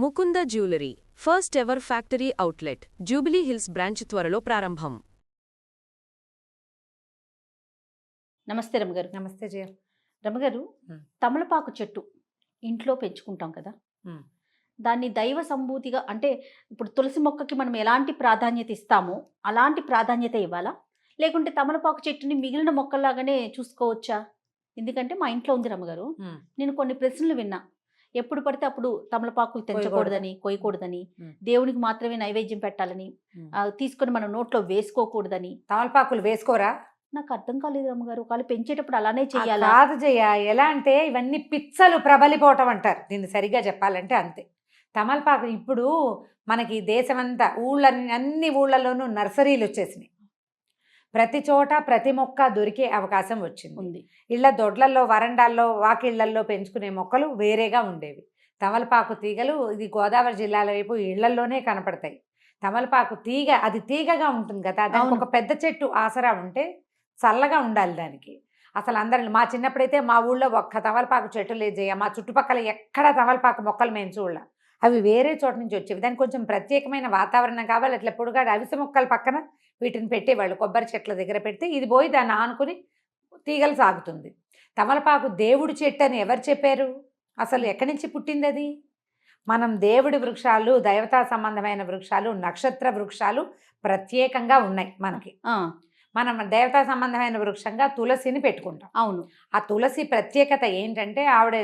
Mukunda jewellery first ever factory outlet jubilee hills branch త్వరలో ప్రారంభం. నమస్తే రమగారు. నమస్తే జయ. రమగారు, తమలపాకు చెట్టు ఇంట్లో పెంచుకుంటాం కదా, దాన్ని దైవ సంభూతిగా అంటే ఇప్పుడు తులసి మొక్కకి మనం ఎలాంటి ప్రాధాన్యత ఇస్తామో అలాంటి ప్రాధాన్యత ఇవ్వాలా, లేకుంటే తమలపాకు చెట్టుని మిగిలిన మొక్కల్లాగానే చూసుకోవచ్చా? ఎందుకంటే మా ఇంట్లో ఉంది రమగారు, నేను కొన్ని ప్రశ్నలు విన్నా. ఎప్పుడు పడితే అప్పుడు తమలపాకులు తెంచకూడదని, కొయ్యకూడదని, దేవునికి మాత్రమే నైవేద్యం పెట్టాలని, తీసుకొని మనం నోట్లో వేసుకోకూడదని. తమలపాకులు వేసుకోరా? నాకు అర్థం కాలేదు రమ్మగారు. ఒకవేళ పెంచేటప్పుడు అలానే చెయ్యాలి? కాదు జయ, ఎలా అంటే ఇవన్నీ పిచ్చలు ప్రబలిపోవటం అంటారు దీన్ని, సరిగ్గా చెప్పాలంటే అంతే. తమలపాకు ఇప్పుడు మనకి దేశమంతా అన్ని ఊళ్ళలోనూ నర్సరీలు వచ్చేసినాయి. ప్రతి చోట ప్రతి మొక్క దొరికే అవకాశం వచ్చింది. ఇళ్ల దొడ్లల్లో, వరండాల్లో, వాకిళ్లల్లో పెంచుకునే మొక్కలు వేరేగా ఉండేవి. తమలపాకు తీగలు ఇది గోదావరి జిల్లాల వైపు ఇళ్లల్లోనే కనపడతాయి. తమలపాకు తీగ అది తీగగా ఉంటుంది కదా, దానికి ఒక పెద్ద చెట్టు ఆసరా ఉంటే చల్లగా ఉండాలి దానికి. అసలు అందరిని మా చిన్నప్పుడైతే మా ఊళ్ళో ఒక్క తమలపాకు చెట్టు లేదు జయ. మా చుట్టుపక్కల ఎక్కడ తమలపాకు మొక్కలు మేము చూడాల, అవి వేరే చోట నుంచి వచ్చేవి. దానికి కొంచెం ప్రత్యేకమైన వాతావరణం కావాలి. అట్లా పొడుగాడు అవిసె మొక్కల పక్కన వీటిని పెట్టేవాళ్ళు, కొబ్బరి చెట్ల దగ్గర పెడితే ఇది పోయి దాన్ని ఆనుకుని తీగలు సాగుతుంది. తమలపాకు దేవుడి చెట్టు అని ఎవరు చెప్పారు? అసలు ఎక్కడి నుంచి పుట్టింది అది? మనం దేవుడి వృక్షాలు, దైవతా సంబంధమైన వృక్షాలు, నక్షత్ర వృక్షాలు ప్రత్యేకంగా ఉన్నాయి మనకి. మనం దేవతా సంబంధమైన వృక్షంగా తులసిని పెట్టుకుంటాం. అవును. ఆ తులసి ప్రత్యేకత ఏంటంటే ఆవిడ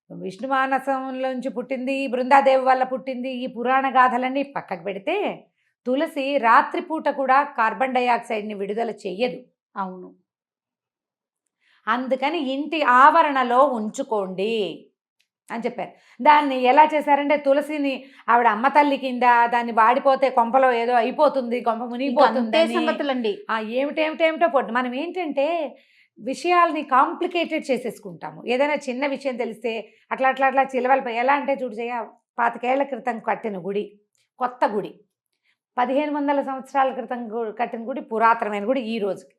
విష్ణుమానసంలోంచి పుట్టింది, బృందాదేవి వల్ల పుట్టింది. ఈ పురాణ గాథలన్నీ పక్కకు పెడితే తులసి రాత్రిపూట కూడా కార్బన్ డైఆక్సైడ్ని విడుదల చెయ్యదు. అవును. అందుకని ఇంటి ఆవరణలో ఉంచుకోండి అని చెప్పారు. దాన్ని ఎలా చేశారంటే తులసిని ఆవిడ అమ్మ తల్లి కింద, దాన్ని వాడిపోతే కొంపలో ఏదో అయిపోతుంది, కొంప మునిగిపోతుంది సంగతులండి. ఏమిటేమిటో పొట్టు. మనం ఏంటంటే విషయాల్ని కాంప్లికేటెడ్ చేసేసుకుంటాము. ఏదైనా చిన్న విషయం తెలిస్తే అట్లా అట్లా అట్లా చిలవలు. ఎలా అంటే చూడు జయ, 25 ఏళ్ల క్రితం కట్టిన గుడి, కొత్త గుడి, 1500 సంవత్సరాల క్రితం కట్టిన గుడి, పురాతనమైన గుడి. ఈ రోజుకి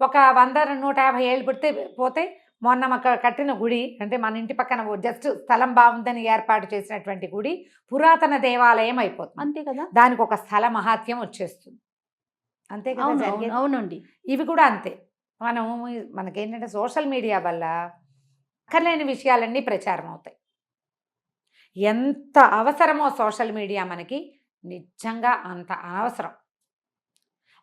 ఒక 100-150 ఏళ్ళు పోతే మొన్న కట్టిన గుడి, అంటే మన ఇంటి పక్కన జస్ట్ స్థలం బాగుందని ఏర్పాటు చేసినటువంటి గుడి పురాతన దేవాలయం అయిపోతుంది. అంతే కదా, దానికి ఒక స్థల మహాత్యం వచ్చేస్తుంది. అంతే కదా. అవునండి. ఇవి కూడా అంతే. మనకేంటంటే సోషల్ మీడియా వల్ల అక్కర్లేని విషయాలన్నీ ప్రచారం అవుతాయి. ఎంత అవసరమో సోషల్ మీడియా మనకి, నిజంగా అంత అనవసరం.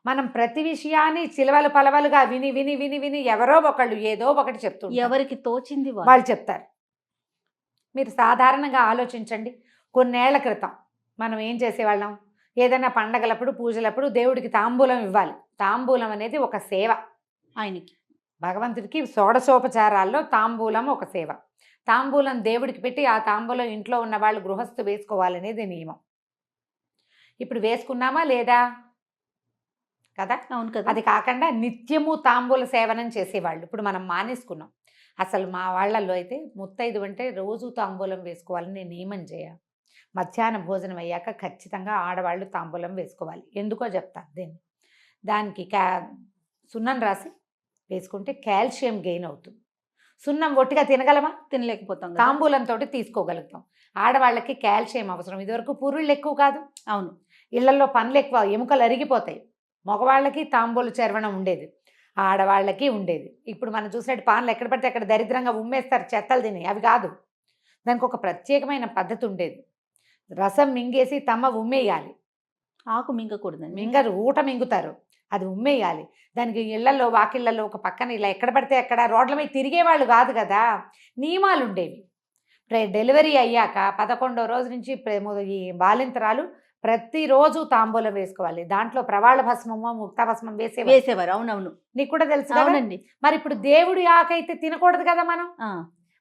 మనం ప్రతి విషయాన్ని చిలవలు పలవలుగా విని విని విని విని ఎవరో ఒకళ్ళు ఏదో ఒకటి చెప్తుంటారు, ఎవరికి తోచింది వాళ్ళు చెప్తారు. మీరు సాధారణంగా ఆలోచించండి, కొన్నేళ్ల క్రితం మనం ఏం చేసేవాళ్ళం? ఏదైనా పండగలప్పుడు, పూజలప్పుడు దేవుడికి తాంబూలం ఇవ్వాలి. తాంబూలం అనేది ఒక సేవ. ఆయనకి, భగవంతుడికి షోడశోపచారాల్లో తాంబూలం ఒక సేవ. తాంబూలం దేవుడికి పెట్టి ఆ తాంబూలం ఇంట్లో ఉన్న వాళ్ళు గృహస్థు వేసుకోవాలనేది నియమం. ఇప్పుడు వేసుకున్నామా లేదా? కదా. అవును కదా. అది కాకుండా నిత్యము తాంబూల సేవనం చేసేవాళ్ళు ఇప్పుడు మనం మానేసుకున్నాం. అసలు మా వాళ్ళల్లో అయితే ముత్తైదు అంటే రోజు తాంబూలం వేసుకోవాలని నియమం చేయ. మధ్యాహ్న భోజనం అయ్యాక ఖచ్చితంగా ఆడవాళ్ళు తాంబూలం వేసుకోవాలి. ఎందుకో చెప్తాను. దానికి సున్నం రాసి వేసుకుంటే కాల్షియం గెయిన్ అవుతుంది. సున్నం ఒట్టిగా తినగలమా? తినలేకపోతాం. తాంబూలంతో తీసుకోగలుగుతాం. ఆడవాళ్ళకి కాల్షియం అవసరం. ఇదివరకు పురుళ్ళు ఎక్కువ కాదు. అవును. ఇళ్లలో పనులు ఎక్కువ, ఎముకలు అరిగిపోతాయి. మగవాళ్ళకి తాంబూల చర్వణం ఉండేది, ఆడవాళ్ళకి ఉండేది. ఇప్పుడు మనం చూసినట్టు పాన్లు ఎక్కడ పడితే అక్కడ దరిద్రంగా ఉమ్మేస్తారు, చెత్తలు తిని. అవి కాదు, దానికి ఒక ప్రత్యేకమైన పద్ధతి ఉండేది. రసం మింగేసి తమ్మ ఉమ్మేయాలి. ఆకు మింగకూడదు. మింగరు, ఊట మింగుతారు, అది ఉమ్మేయాలి. దానికి ఇళ్లలో, వాకిళ్లలో ఒక పక్కన ఇలా ఎక్కడ పడితే అక్కడ రోడ్ల మీద తిరిగేవాళ్ళు కాదు కదా, నియమాలు ఉండేవి. డెలివరీ అయ్యాక 11వ రోజు నుంచి ఈ బాలింతరాలు ప్రతిరోజు తాంబూలం వేసుకోవాలి. దాంట్లో ప్రవాళ భస్మమో ముక్తా భస్మం వేసేవారు. అవునవును, నీకు కూడా తెలుసు. అవునండి. మరి ఇప్పుడు దేవుడి ఆకైతే తినకూడదు కదా. మనం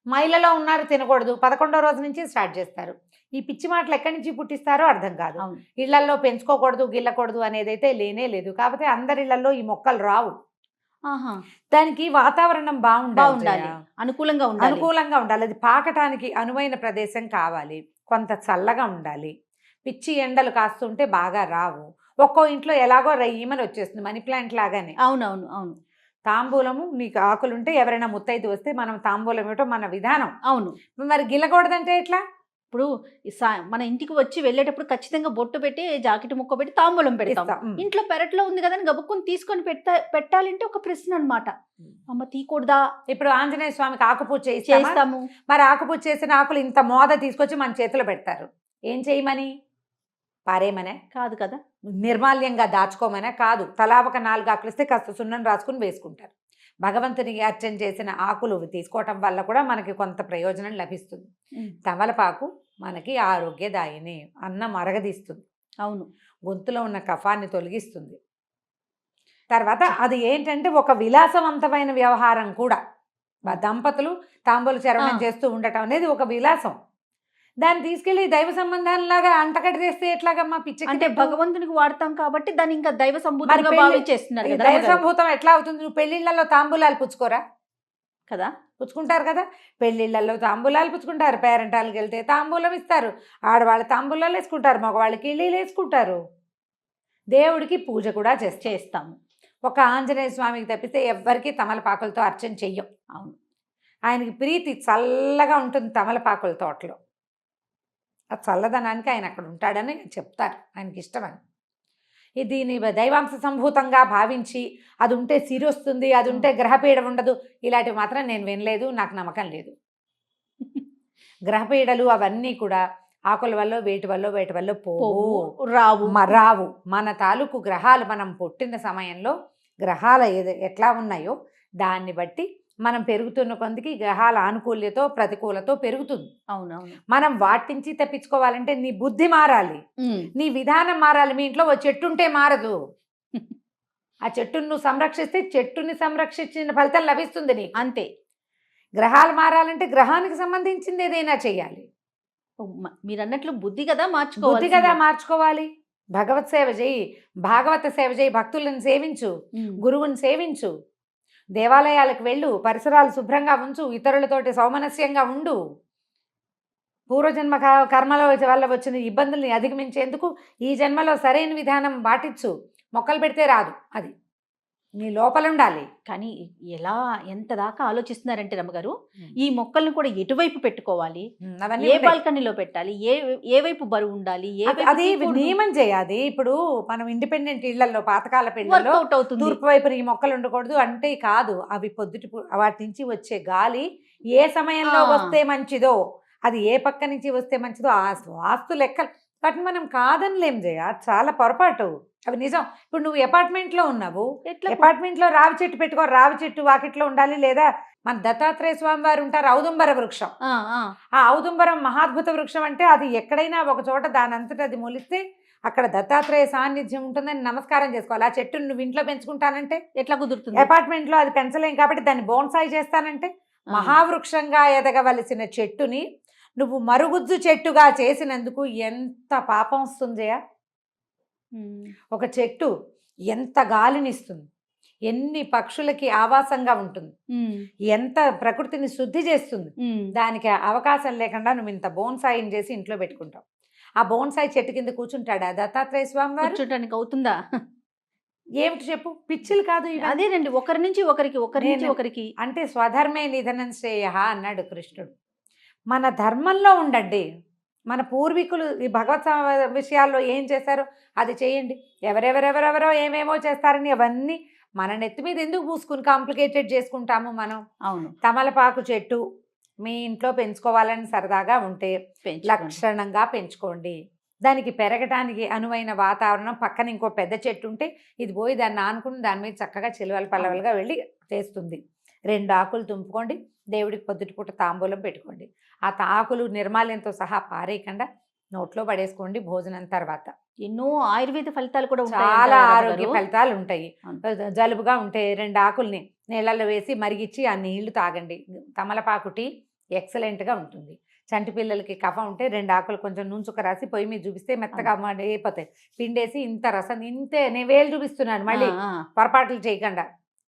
మైలలో ఉన్నారు, తినకూడదు. 11వ రోజు నుంచి స్టార్ట్ చేస్తారు. ఈ పిచ్చి మాటలు ఎక్కడి నుంచి పుట్టిస్తారో అర్థం కాదు. ఇళ్లలో పెంచుకోకూడదు, గిల్లకూడదు అనేది అయితే లేనే లేదు. కాకపోతే అందరి ఇళ్లలో ఈ మొక్కలు రావు. దానికి వాతావరణం బాగుండాలి, అనుకూలంగా ఉండాలి. అది పాకటానికి అనువైన ప్రదేశం కావాలి, కొంత చల్లగా ఉండాలి. పిచ్చి ఎండలు కాస్తుంటే బాగా రావు. ఒక్కో ఇంట్లో ఎలాగో రయ్యమని వచ్చేస్తుంది, మనీ ప్లాంట్ లాగానే. అవునవును. అవును. తాంబూలము నీకు ఆకులుంటే ఎవరైనా ముత్తైదు వస్తే మనం తాంబూలం ఇవ్వటం మన విధానం. అవును. మరి గిల్లకూడదంటే ఎట్లా? ఇప్పుడు మన ఇంటికి వచ్చి వెళ్ళేటప్పుడు ఖచ్చితంగా బొట్టు పెట్టి జాకెట్ ముక్క పెట్టి తాంబూలం పెడతాం. ఇస్తాం. ఇంట్లో పెరట్లో ఉంది కదా అని గబుక్కుని తీసుకొని పెట్టాలంటే ఒక ప్రశ్న అన్నమాట. అమ్మ తీయకూడదా? ఇప్పుడు ఆంజనేయ స్వామికి ఆకుపూజ చేస్తాము. మరి ఆకుపూజ చేసిన ఆకులు ఇంత మోద తీసుకొచ్చి మన చేతిలో పెడతారు. ఏం చేయమని? పారేయమనే కాదు కదా. నిర్మాల్యంగా దాచుకోమనే కాదు. తలా ఒక 4 ఆకులు ఇస్తే కాస్త సున్నం రాసుకుని వేసుకుంటారు. భగవంతునికి అర్చన చేసిన ఆకులు తీసుకోవటం వల్ల కూడా మనకి కొంత ప్రయోజనం లభిస్తుంది. తమలపాకు మనకి ఆరోగ్యదాయిని, అన్నం అరగదీస్తుంది, అవును, గొంతులో ఉన్న కఫాన్ని తొలగిస్తుంది. తర్వాత అది ఏంటంటే ఒక విలాసవంతమైన వ్యవహారం కూడా. దంపతులు తాంబూల చరవణం చేస్తూ ఉండటం అనేది ఒక విలాసం. దాన్ని తీసుకెళ్లి దైవ సంబంధాలలాగా అంటకట్టి చేస్తే ఎట్లాగమ్మా? పిచ్చి. అంటే భగవంతునికి వాడతాం కాబట్టి దాన్ని ఇంకా దైవ సంభూతంగా భావించేస్తున్నారు కదా. దైవ సంభూతం ఎట్లా అవుతుంది? నువ్వు పెళ్లిళ్లలో తాంబూలాలు పుచ్చుకోరా కదా? పుచ్చుకుంటారు కదా. పెళ్లిళ్లలో తాంబూలాలు పుచ్చుకుంటారు, పేరెంటాలకు వెళ్తే తాంబూలం ఇస్తారు, ఆడవాళ్ళు తాంబూలాలు వేసుకుంటారు, మగవాళ్ళకి ఇళ్ళీలు వేసుకుంటారు. దేవుడికి పూజ కూడా చేస్తాము. ఒక ఆంజనేయ స్వామికి తప్పితే ఎవ్వరికీ తమలపాకులతో అర్చన చెయ్యం. అవును, ఆయనకి ప్రీతి చల్లగా ఉంటుంది తమలపాకుల తోటలో. ఆ చల్లదనానికి ఆయన అక్కడ ఉంటాడని చెప్తారు, ఆయనకి ఇష్టమని. దీని దైవాంశ సంభూతంగా భావించి అది ఉంటే సిరి వస్తుంది, అది ఉంటే గ్రహపీడ ఉండదు, ఇలాంటివి మాత్రం నేను వినలేదు, నాకు నమ్మకం లేదు. గ్రహపీడలు అవన్నీ కూడా ఆకుల వల్ల వేటి వల్ల రావు. మన తాలూకు గ్రహాలు మనం పుట్టిన సమయంలో గ్రహాల ఎట్లా ఉన్నాయో దాన్ని బట్టి మనం పెరుగుతున్న కొందికి గ్రహాల ఆనుకూల్యతో ప్రతికూలతో పెరుగుతుంది. అవునవును. మనం వాటి నుంచి తప్పించుకోవాలంటే నీ బుద్ధి మారాలి, నీ విధానం మారాలి. మీ ఇంట్లో ఓ చెట్టు ఉంటే మారదు. ఆ చెట్టును నువ్వు సంరక్షిస్తే చెట్టుని సంరక్షించిన ఫలితం లభిస్తుంది నీకు. అంతే. గ్రహాలు మారాలంటే గ్రహానికి సంబంధించింది ఏదైనా చెయ్యాలి. మీరు అన్నట్లు బుద్ధి కదా మార్చుకోవాలి. భగవత్ సేవ చేయి, భాగవత సేవ చేయి, భక్తులను సేవించు, గురువుని సేవించు, దేవాలయాలకు వెళ్ళు, పరిసరాలు శుభ్రంగా ఉంచు, ఇతరులతోటి సౌమనస్యంగా ఉండు. పూర్వజన్మ కర్మల వల్ల వచ్చిన ఇబ్బందుల్ని అధిగమించేందుకు ఈ జన్మలో సరైన విధానం పాటించు. మొక్కలు పెడితే రాదు, అది నీ లోపల ఉండాలి. కానీ ఎంత దాకా ఆలోచిస్తున్నారంటే రమ్మగారు, ఈ మొక్కల్ని కూడా ఎటువైపు పెట్టుకోవాలి, ఏ బాల్కనీలో పెట్టాలి, ఏ వైపు బరువు ఉండాలి, అది నియమం చేయాలి. ఇప్పుడు మనం ఇండిపెండెంట్ ఇళ్లలో పాతకాల పెళ్లిలో తూర్పు వైపున ఈ మొక్కలు ఉండకూడదు అంటే కాదు. అవి పొద్దుటి వాటి నుంచి వచ్చే గాలి ఏ సమయంలో వస్తే మంచిదో, అది ఏ పక్క నుంచి వస్తే మంచిదో ఆ వాస్తు లెక్కలు వాటిని మనం కాదనిలేం చేయ. చాలా పొరపాటు, అవి నిజం. ఇప్పుడు నువ్వు అపార్ట్మెంట్లో ఉన్నావు, అపార్ట్మెంట్లో రావి చెట్టు పెట్టుకో, రావి చెట్టు వాకిట్లో ఉండాలి. లేదా మన దత్తాత్రేయ స్వామి వారు ఉంటారు, ఔదుంబర వృక్షం. ఆ ఔదుంబరం మహాద్భుత వృక్షం. అంటే అది ఎక్కడైనా ఒక చోట దాని అంతటా అది మొలిస్తే అక్కడ దత్తాత్రేయ సాన్నిధ్యం ఉంటుందని నమస్కారం చేసుకోవాలి. ఆ చెట్టును నువ్వు ఇంట్లో పెంచుకుంటానంటే ఎట్లా కుదురుతుంది? అపార్ట్మెంట్లో అది పెంచలేం కాబట్టి దాన్ని బోన్సాయి చేస్తానంటే, మహావృక్షంగా ఎదగవలసిన చెట్టుని నువ్వు మరుగుజ్జు చెట్టుగా చేసినందుకు ఎంత పాపం వస్తుందయా. ఒక చెట్టు ఎంత గాలినిస్తుంది, ఎన్ని పక్షులకి ఆవాసంగా ఉంటుంది, ఎంత ప్రకృతిని శుద్ధి చేస్తుంది. దానికి అవకాశం లేకుండా నువ్వు ఇంత బోన్సాయిని చేసి ఇంట్లో పెట్టుకుంటావు. ఆ బోన్సాయి చెట్టు కింద కూర్చుంటాడా దత్తాత్రేయ స్వామి వారు? కూర్చోటానికి అవుతుందా? ఏమిటి చెప్పు, పిచ్చిలు కాదు. అదేనండి, ఒకరి నుంచి ఒకరికి అంటే స్వధర్మే నిధనం శ్రేయ అన్నాడు కృష్ణుడు. మన ధర్మంలో ఉండండి. మన పూర్వీకులు ఈ భగవత్ విషయాల్లో ఏం చేశారో అది చేయండి. ఎవరెవరో ఏమేమో చేస్తారని అవన్నీ మన నెత్తి మీద ఎందుకు పూసుకుని కాంప్లికేటెడ్ చేసుకుంటాము మనం. అవును. తమలపాకు చెట్టు మీ ఇంట్లో పెంచుకోవాలని సరదాగా ఉంటే లక్షణంగా పెంచుకోండి. దానికి పెరగటానికి అనువైన వాతావరణం, పక్కన ఇంకో పెద్ద చెట్టు ఉంటే ఇది పోయి దాన్ని ఆనుకుని దాని మీద చక్కగా చిలువలు పల్లవలుగా వెళ్ళి చేస్తుంది. 2 ఆకులు తుంపుకోండి, దేవుడికి పొద్దుటిపూట తాంబూలం పెట్టుకోండి. ఆ ఆకులు నిర్మాల్యంతో సహా పారేయకుండా నోట్లో పడేసుకోండి భోజనం తర్వాత. ఎన్నో ఆయుర్వేద ఫలితాలు కూడా చాలా ఆరోగ్య ఫలితాలు ఉంటాయి. జలుబుగా ఉంటే 2 ఆకుల్ని నీళ్ళల్లో వేసి మరిగిచ్చి ఆ నీళ్లు తాగండి. తమలపాకు టీ ఎక్సలెంట్గా ఉంటుంది. చంటి పిల్లలకి కఫం ఉంటే 2 ఆకులు కొంచెం నూనె రాసి పొయ్యి మీద చూపిస్తే మెత్తగా అయిపోతాయి. పిండేసి ఇంత రసం, ఇంతే నేను వేలు చూపిస్తున్నాను, మళ్ళీ పొరపాట్లు చేయకుండా.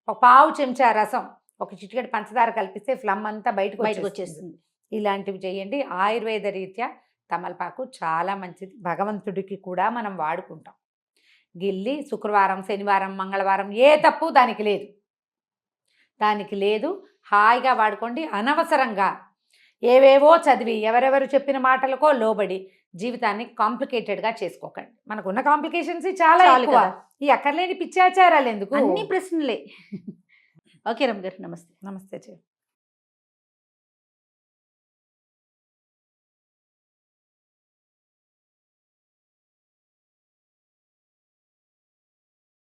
ఒక పావు చెంచా రసం, ఒక చిటికెడు పంచదార కలిపిస్తే ఫ్లమ్ అంతా బయటకు వచ్చేస్తుంది. ఇలాంటివి చేయండి. ఆయుర్వేద రీత్యా తమలపాకు చాలా మంచిది. భగవంతుడికి కూడా మనం వాడుకుంటాం. గిల్లి శుక్రవారం, శనివారం, మంగళవారం ఏ తప్పు దానికి లేదు. హాయిగా వాడుకోండి. అనవసరంగా ఏవేవో చదివి ఎవరెవరు చెప్పిన మాటలకో లోబడి జీవితాన్ని కాంప్లికేటెడ్గా చేసుకోకండి. మనకున్న కాంప్లికేషన్స్ చాలా చాలు ఎక్కువ. కదా. ఈ అక్కర్లేని పిచ్చాచారాలు ఎందుకు? అన్ని ప్రశ్నలే. ఓకే రమ్య గారు, నమస్తే. నమస్తే చెయ్యి.